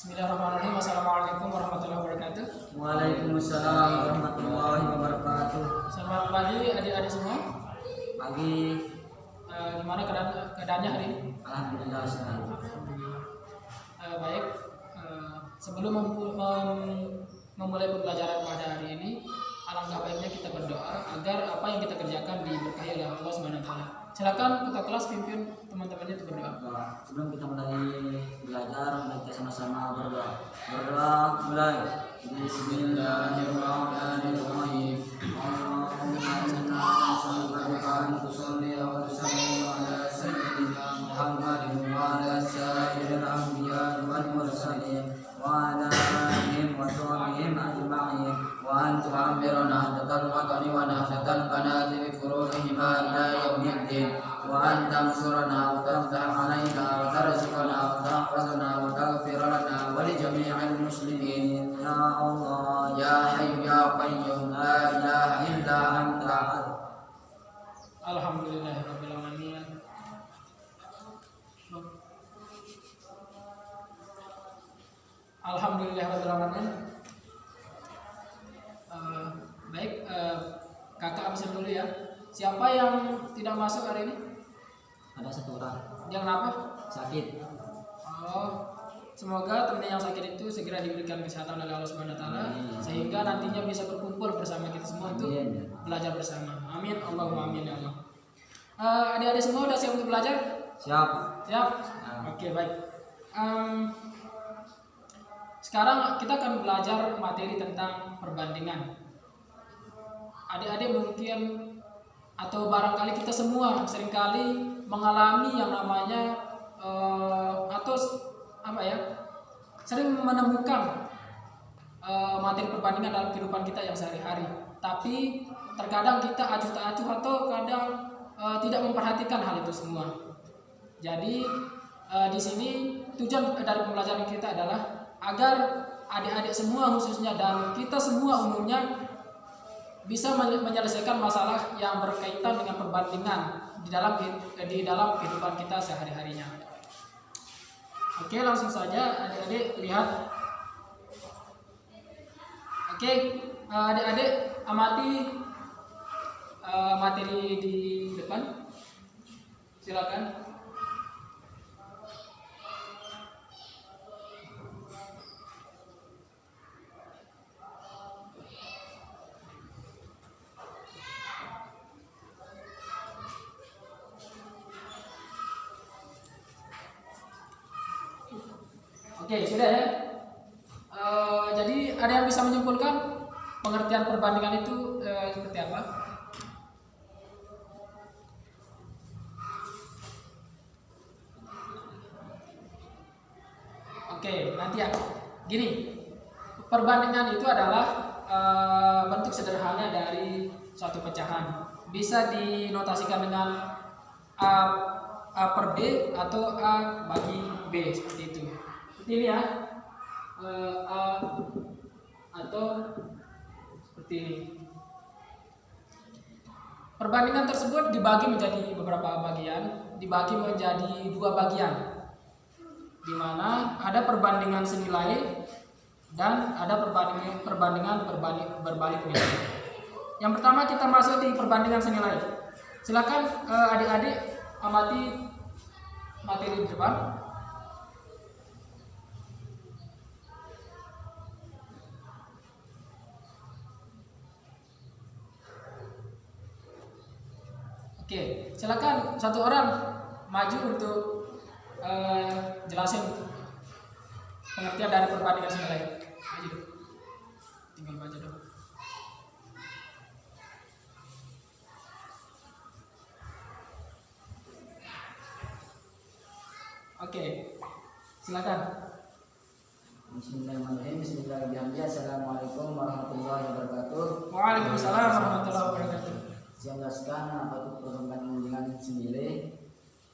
Bismillahirrahmanirrahim. Assalamualaikum warahmatullahi wabarakatuh. Waalaikumsalam warahmatullahi wabarakatuh. Selamat pagi adik-adik semua. Pagi. Gimana keadaannya hari ini? Alhamdulillah sehat. Baik. Sebelum memulai pembelajaran pada hari ini, alangkah baiknya kita berdoa agar apa yang kita kerjakan diberkahi oleh Allah Subhanahu wa taala. Silakan ketua kelas pimpin teman-temannya untuk berdoa. Sebelum kita mulai belajar, mari kita sama-sama berdoa. Berdoa mulai. Bismillahirrahmanirrahim. Allahumma salli wa sallim ala sayyidina Muhammadin wa ala sayyidil anbiya wal mursalin wa ala alihi wa sahbihi ajma'in wa anta amiruna hadal watani wa nahdatal qanati bi furujihima ila yaumiddin wa anta ansurna wa taftah alaina wa tarzuqna wa tahfazna wa taghfir lana wa li jami'il muslimin ya Allah ya hayyu ya qayyum la ilaha illa anta. Alhamdulillahirabbil alamin. Alhamdulillahirabbil alamin. Baik, kakak absen dulu ya. Siapa yang tidak masuk hari ini? Ada satu orang Yang kenapa? sakit. Oh, semoga teman yang sakit itu segera diberikan kesehatan oleh Allah Subhanahu wa taala sehingga nantinya bisa berkumpul bersama kita semua untuk belajar bersama. Amin. Allahumma amin ya Allah. Adik-adik semua udah siap untuk belajar? Siap. Siap? Oke, baik. Sekarang kita akan belajar materi tentang perbandingan. Adik-adik mungkin atau barangkali kita semua seringkali mengalami yang namanya sering menemukan materi perbandingan dalam kehidupan kita yang sehari-hari. Tapi terkadang kita acuh tak acuh atau kadang tidak memperhatikan hal itu semua. Jadi di sini tujuan dari pembelajaran kita adalah agar adik-adik semua khususnya dan kita semua umumnya bisa menyelesaikan masalah yang berkaitan dengan perbandingan di dalam kehidupan kita sehari-harinya. Oke, langsung saja adik-adik lihat. Oke, adik-adik amati materi di depan. Silakan. Oke, sudah ya. Jadi ada yang bisa menyimpulkan pengertian perbandingan itu seperti apa? Oke, nanti ya. Gini, perbandingan itu adalah bentuk sederhana dari suatu pecahan. Bisa dinotasikan dengan A per B atau A bagi B seperti itu. Seperti ini ya, A atau seperti ini. Perbandingan tersebut dibagi menjadi beberapa bagian, dibagi menjadi dua bagian, di mana ada perbandingan senilai dan ada perbandingan berbalik nilai. Yang pertama kita masuk di perbandingan senilai. Silakan adik-adik amati materi di depan. Oke, silakan satu orang maju untuk jelasin pengertian dari perbandingan senilai. Maju, tinggal baca dong. Oke, silakan. Bismillahirrahmanirrahim. Bismillahirrahmanirrahim. Assalamualaikum warahmatullahi wabarakatuh. Waalaikumsalam warahmatullahi wabarakatuh. Saya jelaskan apa itu perbandingan senilai.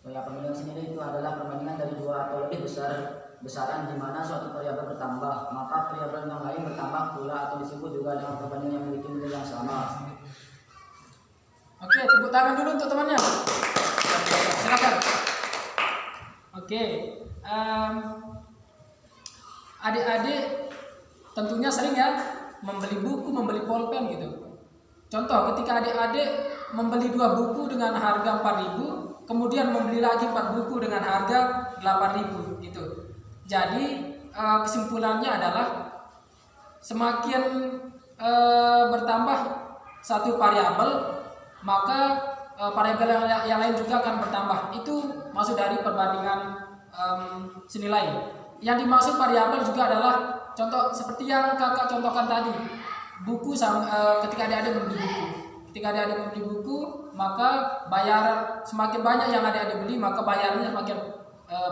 Perbandingan senilai itu adalah perbandingan dari dua atau lebih besaran di mana suatu variabel bertambah, maka variabel yang lain bertambah pula atau disebut juga dengan perbandingan yang memiliki nilai yang sama. Oke, tepuk tangan dulu untuk temannya. Silakan. Oke, adik-adik tentunya sering ya membeli buku, membeli pulpen gitu. Contoh, ketika adik-adik membeli 2 buku dengan harga 4.000, kemudian membeli lagi 4 buku dengan harga 8.000 gitu. Jadi kesimpulannya adalah semakin bertambah satu variabel, maka variabel yang lain juga akan bertambah. Itu maksud dari perbandingan senilai. Yang dimaksud variabel juga adalah contoh seperti yang kakak contohkan tadi, buku ketika adik-adik membeli buku. Ketika adik-adik membeli buku, maka bayar semakin banyak yang adik-adik beli, maka bayarnya semakin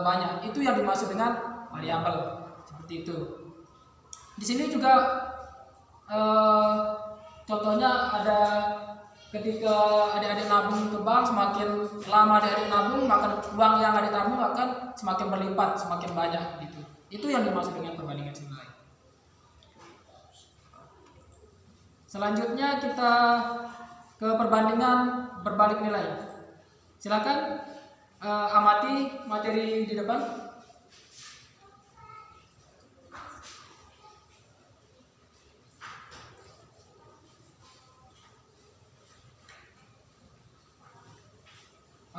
banyak. Itu yang dimaksud dengan variabel. Seperti itu. Di sini juga contohnya ada ketika adik-adik nabung ke bank, semakin lama adik-adik nabung, maka uang yang adik tabung akan semakin berlipat, semakin banyak gitu. Itu yang dimaksud dengan perbandingan senilai. Selanjutnya kita ke perbandingan berbalik nilai. Silakan amati materi di depan.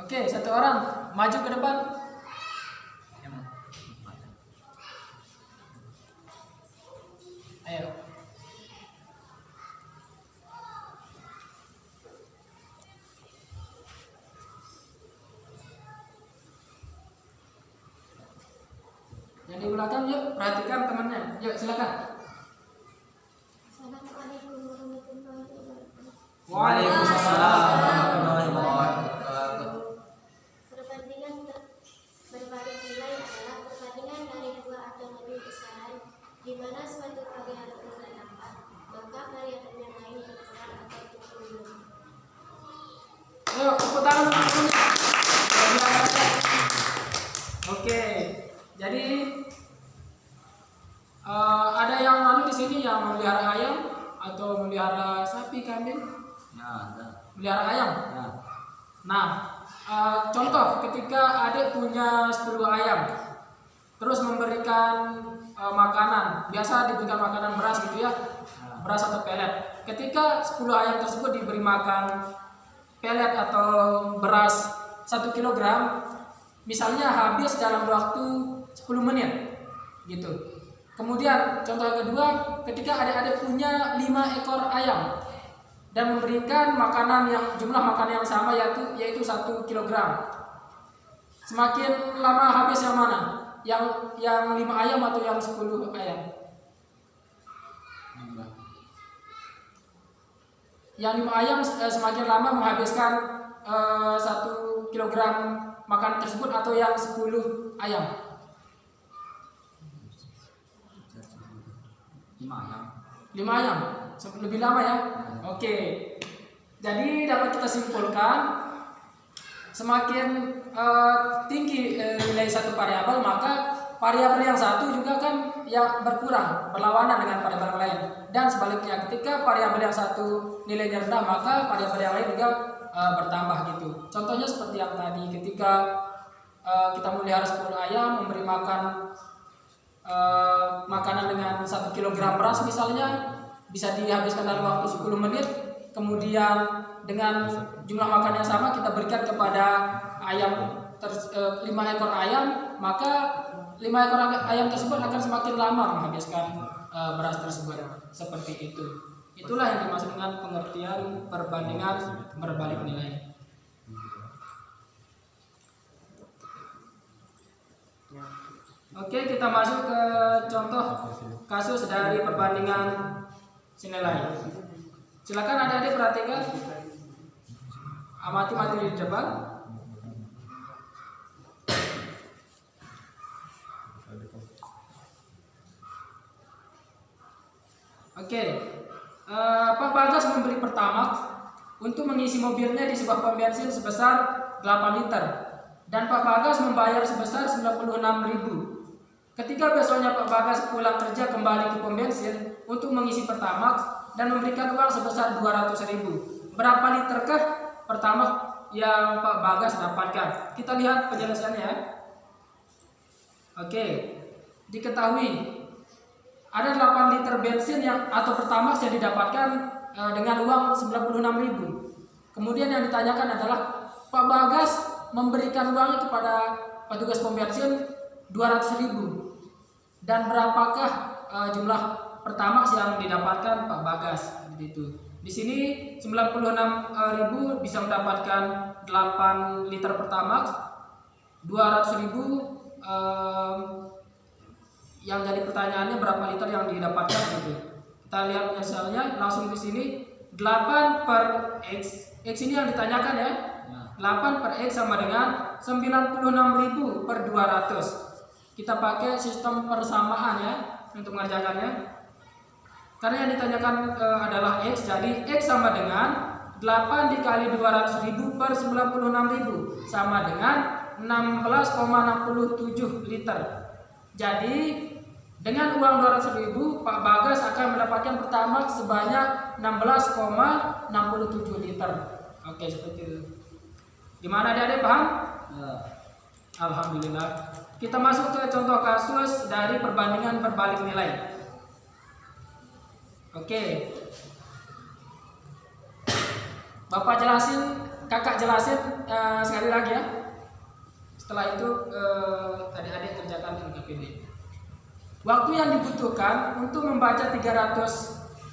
Oke, satu orang maju ke depan. Ayo. Yang di belakang yuk, perhatikan temannya. Yuk, silakan. Assalamualaikum warahmatullahi wabarakatuh. Waalaikumsalam warahmatullahi wabarakatuh. Perbandingan berbalik nilai adalah perbandingan dari 2 atau lebih besaran di mana suatu variabel bertambah, maka variabel yang lain berkurang atau berkurang. Yuk, tepuk tangan untuk temannya. Oke, jadi ada yang di sini yang memelihara ayam atau memelihara sapi, kambing? Ya, ada. Memelihara ayam. Ya. Nah, contoh ketika adik punya 10 ayam, terus memberikan makanan, biasa diberikan makanan beras gitu ya, beras atau pelet. Ketika 10 ayam tersebut diberi makan pelet atau beras 1 kilogram, misalnya habis dalam waktu 10 menit gitu. Kemudian contoh kedua, ketika adik-adik punya 5 ekor ayam dan memberikan jumlah makanan yang sama yaitu 1 kilogram. Semakin lama habis yang mana? Yang 5 ayam atau yang 10 ayam? Yang 5 ayam semakin lama menghabiskan 1 kilogram makanan tersebut atau yang 10 ayam? 5 ayam. Lebih lama ya? Oke. Jadi dapat kita simpulkan semakin tinggi nilai satu variabel, maka variabel yang satu juga kan yang berkurang, berlawanan dengan variabel lain. Dan sebaliknya, ketika variabel yang satu nilainya rendah, maka variabel yang lain juga bertambah gitu. Contohnya seperti yang tadi, ketika kita melihara 10 ayam, memberi makan makanan dengan 1 kilogram beras misalnya, bisa dihabiskan dalam waktu 10 menit. Kemudian dengan jumlah makan yang sama kita berikan kepada 5 ekor ayam, maka 5 ekor ayam tersebut akan semakin lama menghabiskan beras tersebut. Seperti itu. Itulah yang dimaksud dengan pengertian perbandingan berbalik nilai. Oke, kita masuk ke contoh kasus dari perbandingan senilai. Silakan adik-adik perhatikan, amati materi di depan. Oke, Pak Bagas membeli Pertamax untuk mengisi mobilnya di sebuah pom bensin sebesar 8 liter dan Pak Bagas membayar sebesar 96.000. Ketika besoknya Pak Bagas pulang kerja kembali ke pom bensin untuk mengisi Pertamax dan memberikan uang sebesar 200.000, berapa literkah Pertamax yang Pak Bagas dapatkan? Kita lihat penjelasannya. Oke, diketahui ada 8 liter bensin yang atau Pertamax yang didapatkan dengan uang 96.000. Kemudian yang ditanyakan adalah Pak Bagas memberikan uangnya kepada petugas pom bensin 200.000. Dan berapakah jumlah Pertamax yang didapatkan Pak Bagas? Itu. Di sini 96.000 bisa mendapatkan 8 liter Pertamax, 200.000 yang jadi pertanyaannya berapa liter yang didapatkan gitu. Kita lihat penjelasannya langsung di sini 8 per X. X ini yang ditanyakan ya. 8 per X sama dengan 96.000 per 200. Kita pakai sistem persamaan ya untuk mengerjakannya. Karena yang ditanyakan adalah X, jadi X sama dengan 8 dikali 200.000 per 96.000 sama dengan 16,67 liter. Jadi dengan uang 200.000 Pak Bagas akan mendapatkan Pertamax sebanyak 16,67 liter. Oke, seperti itu. Gimana adik-adik, paham? Ya. Alhamdulillah. Kita masuk ke contoh kasus dari perbandingan berbalik nilai. Oke. Bapak jelasin, kakak jelasin sekali lagi ya. Setelah itu adik-adik kerjakan LKPD. Waktu yang dibutuhkan untuk membaca 300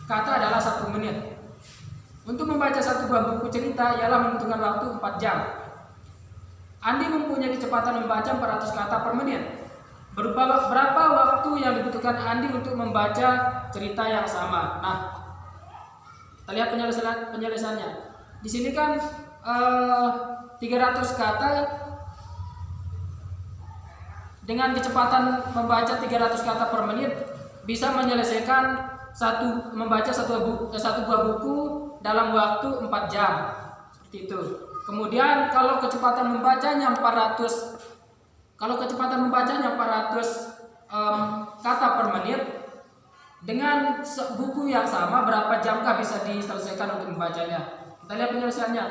kata adalah 1 menit. Untuk membaca satu buah buku cerita ialah membutuhkan waktu 4 jam. Andi mempunyai kecepatan membaca 400 kata per menit. Berapa waktu yang dibutuhkan Andi untuk membaca cerita yang sama? Nah, kita lihat penyelesaiannya. Di sini kan 300 kata dengan kecepatan membaca 300 kata per menit bisa menyelesaikan membaca satu buah buku dalam waktu 4 jam. Seperti itu. Kemudian kalau kecepatan membacanya 400 kata per menit, dengan buku yang sama berapa jamkah bisa diselesaikan untuk membacanya? Kita lihat penyelesaiannya.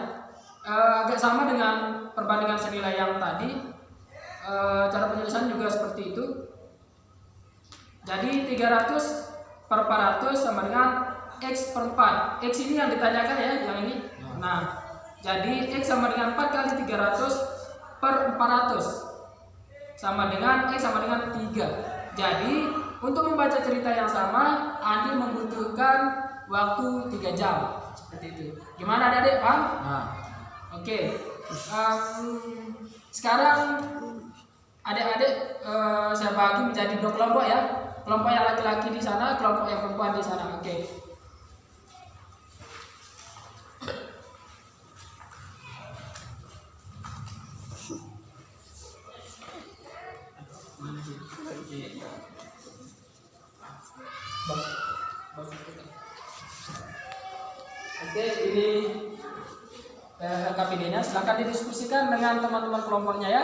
Agak sama dengan perbandingan senilai yang tadi. Cara penyelesaian juga seperti itu. Jadi 300 per 400 sama dengan X per 4. X ini yang ditanyakan ya, yang ini. Nah, jadi X sama dengan 4 kali 300 per 400 sama dengan X sama dengan 3. Jadi untuk membaca cerita yang sama Andi membutuhkan waktu 3 jam. Seperti itu. Gimana adik-adik, paham? Nah. Oke. Sekarang adik-adik saya bagi menjadi 2 kelompok ya. Kelompok yang laki-laki di sana, kelompok yang perempuan di sana. Oke. Oke, ini LKPD-nya. Silakan didiskusikan dengan teman-teman kelompoknya ya.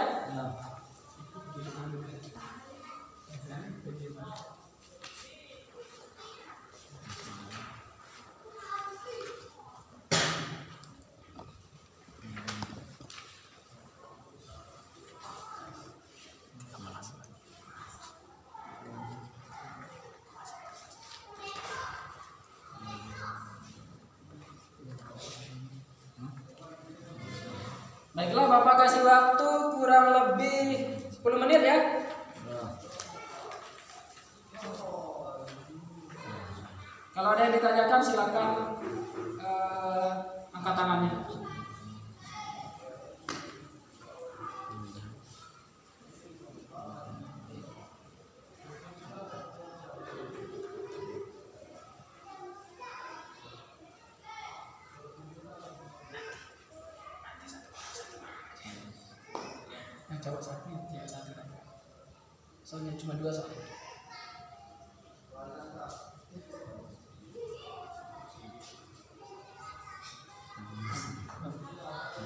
Baiklah, Bapak kasih waktu kurang lebih 10 menit ya. Kalau ada yang ditanyakan silakan angkat tangannya. Jawab satu, ya satu. Soalnya cuma 2 soal.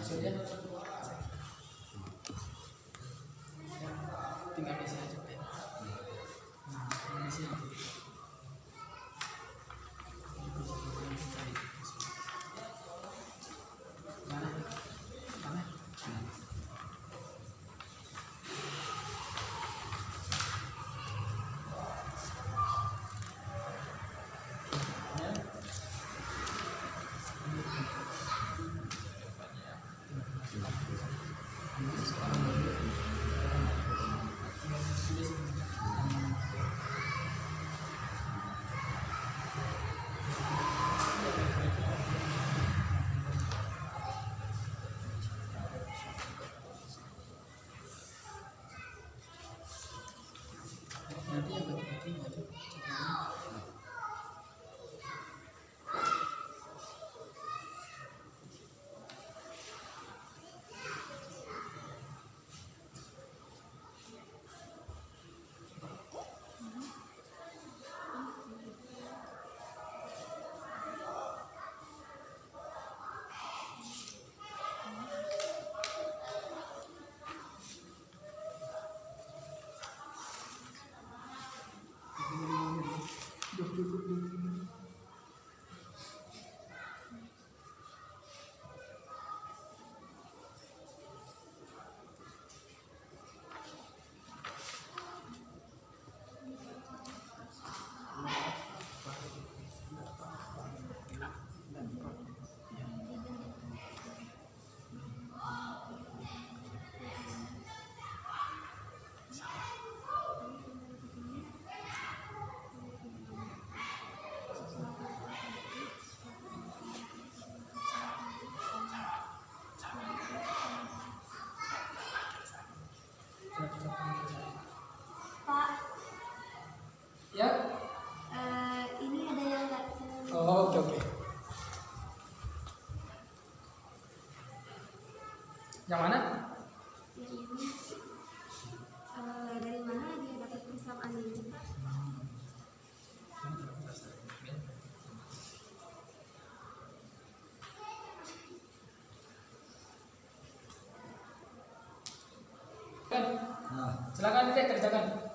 Sudah. Tinggal isi aja. Isi aja. Pak, Ya. ini ada yang nggak saya. Oh, oke oke. Yang mana? Yang ini dari mana dia dapat persamaan ini, Pak? Kan, Nah, silakan Dek kerjakan.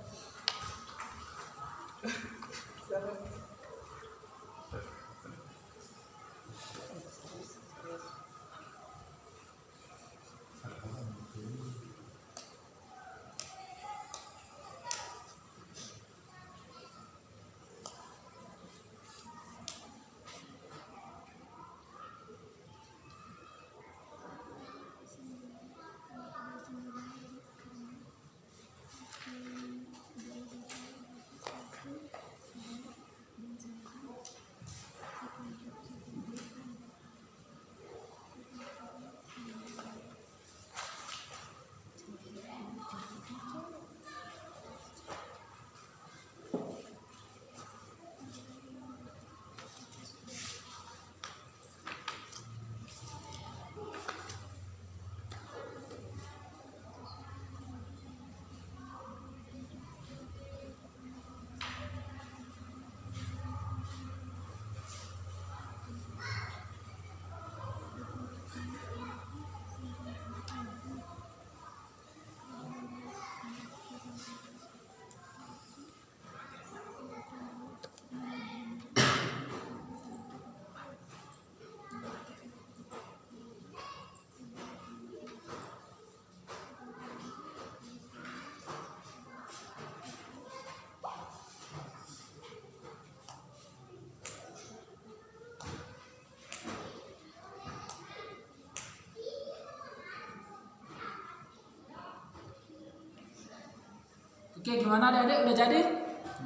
Oke, gimana Adik-adik? Udah jadi?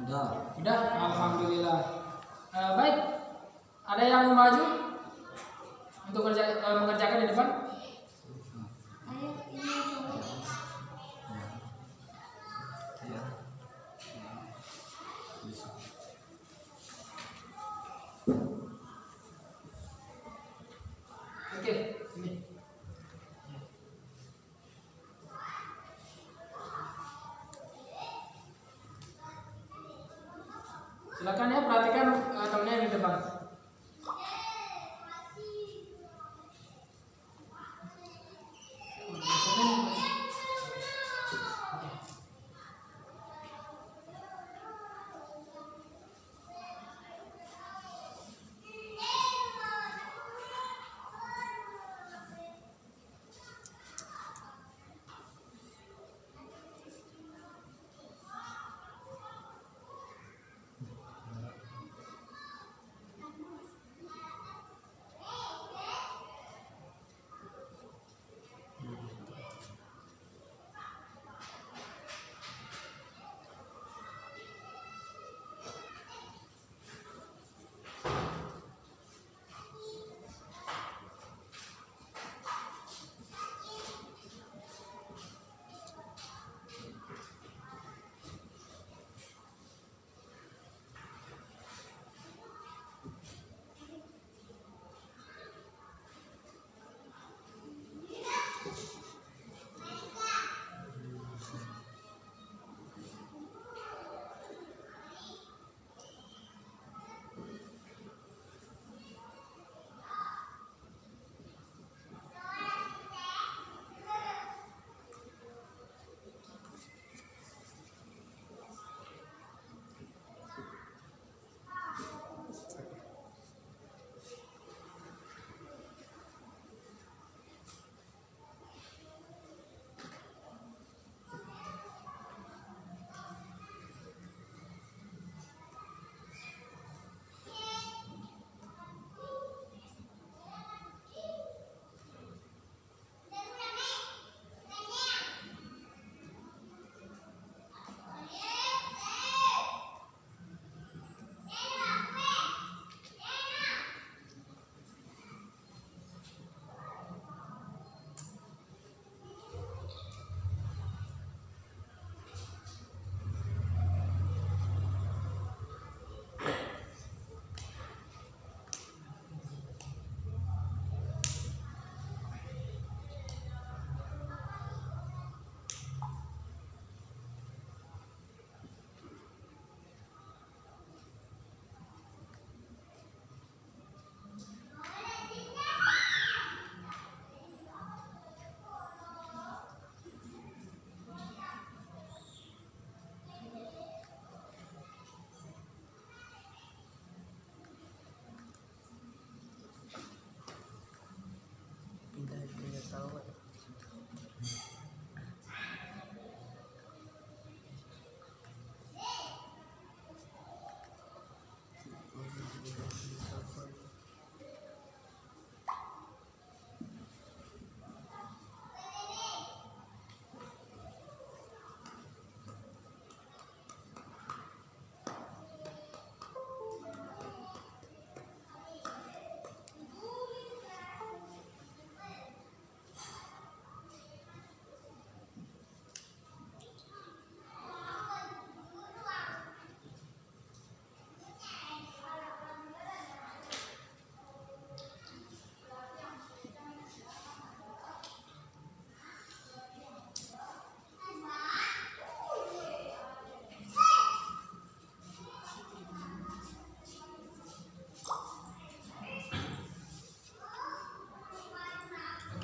udah. Udah, alhamdulillah. Baik, ada yang mau maju untuk mengerjakan di depan? Ayo, ini coba. Ya. Bisa. Oke, ini. Silakan ya, perhatikan temennya yang di depan.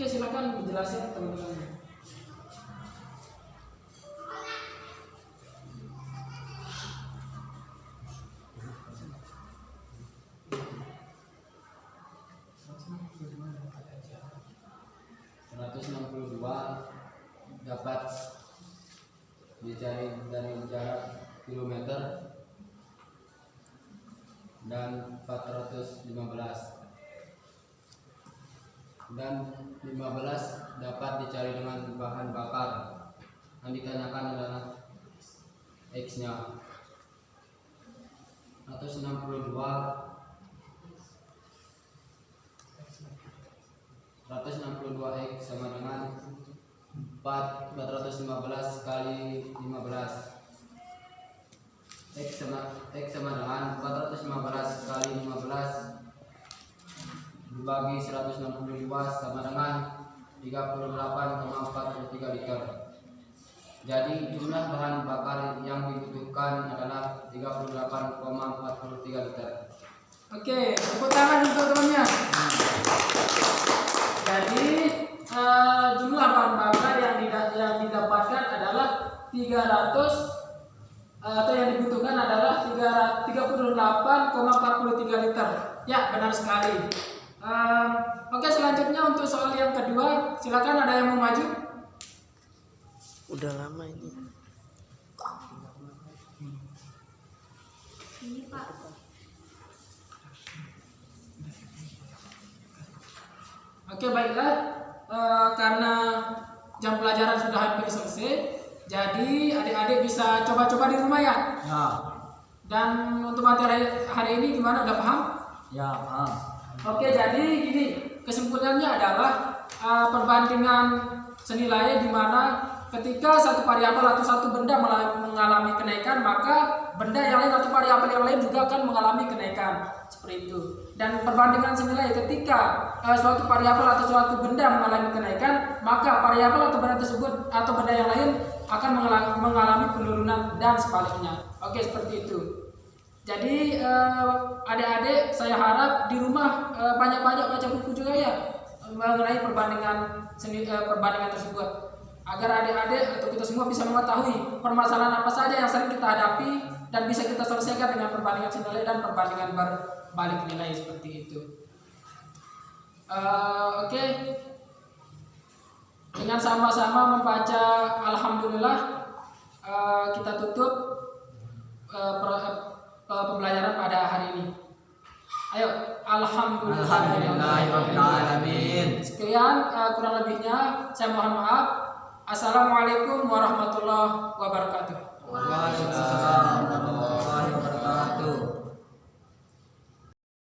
Oke, silakan dijelasin teman-teman. Dapat dicari dari jarak kilometer dan 415 dan 15 dapat dicari dengan bahan bakar. Yang ditanyakan adalah X nya. 162 X sama dengan 415 kali 15. X sama dengan 415 kali 15 dibagi 162 sama dengan 38,43 liter. Jadi jumlah bahan bakar yang dibutuhkan adalah 38,43 liter. Oke, tepuk tangan untuk temannya. Jadi jumlah bahan bakar yang didapatkan adalah 300 atau yang dibutuhkan adalah 38,43 liter. Ya, benar sekali. Oke, selanjutnya untuk soal yang kedua, silakan ada yang mau maju. Udah lama ini. Ini Pak. Oke, baiklah. Karena jam pelajaran sudah hampir selesai, jadi adik-adik bisa coba-coba di rumah ya. Ya. Dan untuk materi hari ini gimana? Udah paham? Ya, paham. Oke, jadi gini, kesimpulannya adalah perbandingan senilai di mana ketika satu variabel atau satu benda mengalami kenaikan, maka benda yang lain atau variabel yang lain juga akan mengalami kenaikan, seperti itu. Dan perbandingan senilai ketika suatu variabel atau suatu benda mengalami kenaikan, maka variabel atau benda tersebut atau benda yang lain akan mengalami penurunan dan sebaliknya. Oke, seperti itu. Jadi adik-adik saya harap di rumah banyak-banyak baca buku juga ya mengenai perbandingan tersebut, agar adik-adik atau kita semua bisa mengetahui permasalahan apa saja yang sering kita hadapi dan bisa kita selesaikan dengan perbandingan senilai dan perbandingan berbalik nilai, seperti itu. Oke. Dengan sama-sama membaca Alhamdulillah, kita tutup pembelajaran pada hari ini. Ayo, Alhamdulillahirabbil alamin. Sekian, kurang lebihnya saya mohon maaf.